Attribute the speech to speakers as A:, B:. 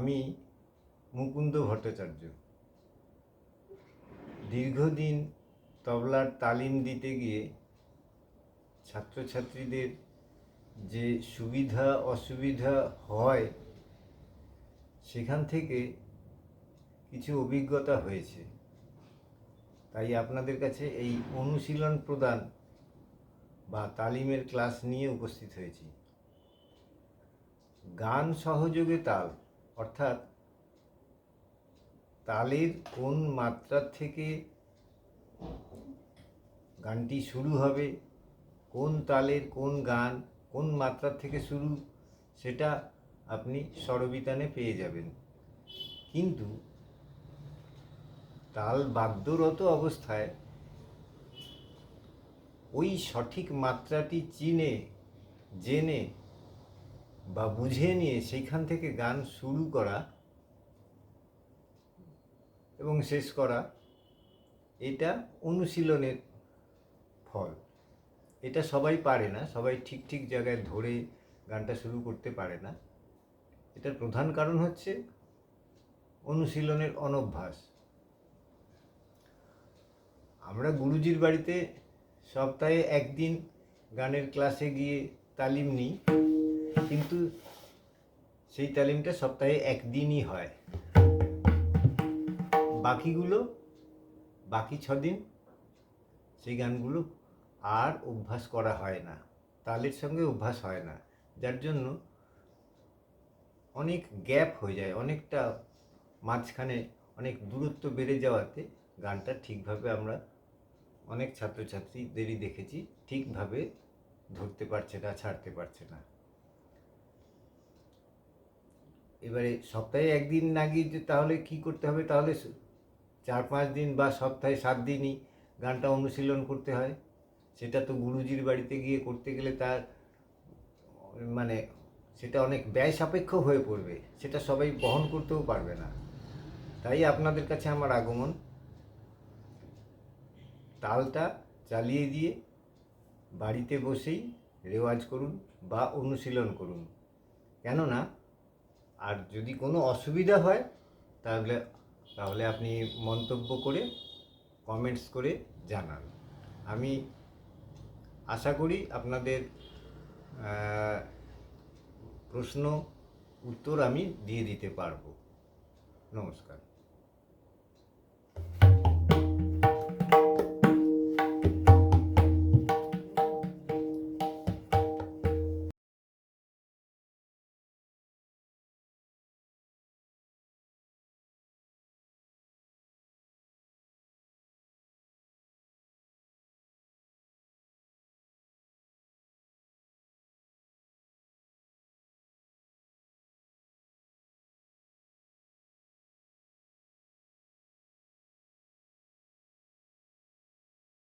A: আমি মুকুন্দ ভট্টাচার্য। দীর্ঘদিন তবলার তালিম দিতে গিয়ে ছাত্রছাত্রীদের যে সুবিধা অসুবিধা হয় সেখান থেকে কিছু অভিজ্ঞতা হয়েছে, তাই আপনাদের কাছে এই অনুশীলন প্রদান বা তালিমের ক্লাস নিয়ে উপস্থিত হয়েছি। গান সহযোগে তাল, অর্থাৎ তালের কোন মাত্রা থেকে গানটি শুরু হবে, কোন তালের কোন গান কোন মাত্রা থেকে শুরু, সেটা আপনি স্বরবিতানে পেয়ে যাবেন। কিন্তু তাল বাদ্যরত অবস্থায় ওই সঠিক মাত্রাটি জেনে বা বুঝে নিয়ে সেইখান থেকে গান শুরু করা এবং শেষ করা, এটা অনুশীলনের ফল। এটা সবাই পারে না, সবাই ঠিক ঠিক জায়গায় ধরে গানটা শুরু করতে পারে না। এটার প্রধান কারণ হচ্ছে অনুশীলনের অনভ্যাস। আমরা গুরুজির বাড়িতে সপ্তাহে একদিন গানের ক্লাসে গিয়ে তালিম নিই, কিন্তু সেই তালিমটা সপ্তাহে একদিনই হয়। বাকি 6 দিন সেই গানগুলো আর অভ্যাস করা হয় না, তালের সঙ্গে অভ্যাস হয় না, যার জন্য অনেক গ্যাপ হয়ে যায়, অনেকটা মাঝখানে অনেক দূরত্ব বেড়ে যাওয়াতে গানটা ঠিকভাবে আমরা অনেক ছাত্রছাত্রীদেরই দেখেছি ঠিকভাবে ধরতে পারছে না, ছাড়তে পারছে না। এবারে সপ্তাহে একদিন না গিয়ে তাহলে কি করতে হবে? তাহলে 4-5 দিন বা সপ্তাহে 7 দিনই গানটা অনুশীলন করতে হয়। সেটা তো গুরুজির বাড়িতে গিয়ে করতে গেলে তার সেটা অনেক ব্যয় সাপেক্ষ হয়ে পড়বে, সেটা সবাই বহন করতেও পারবে না। তাই আপনাদের কাছে আমার আগমন, তালটা চালিয়ে দিয়ে বাড়িতে বসেই রেওয়াজ করুন বা অনুশীলন করুন। কেননা আর যদি কোনো অসুবিধা হয় তাহলে আপনি মন্তব্য করে কমেন্টস করে জানান। আমি আশা করি আপনাদের প্রশ্ন উত্তর আমি দিয়ে দিতে পারবো। নমস্কার।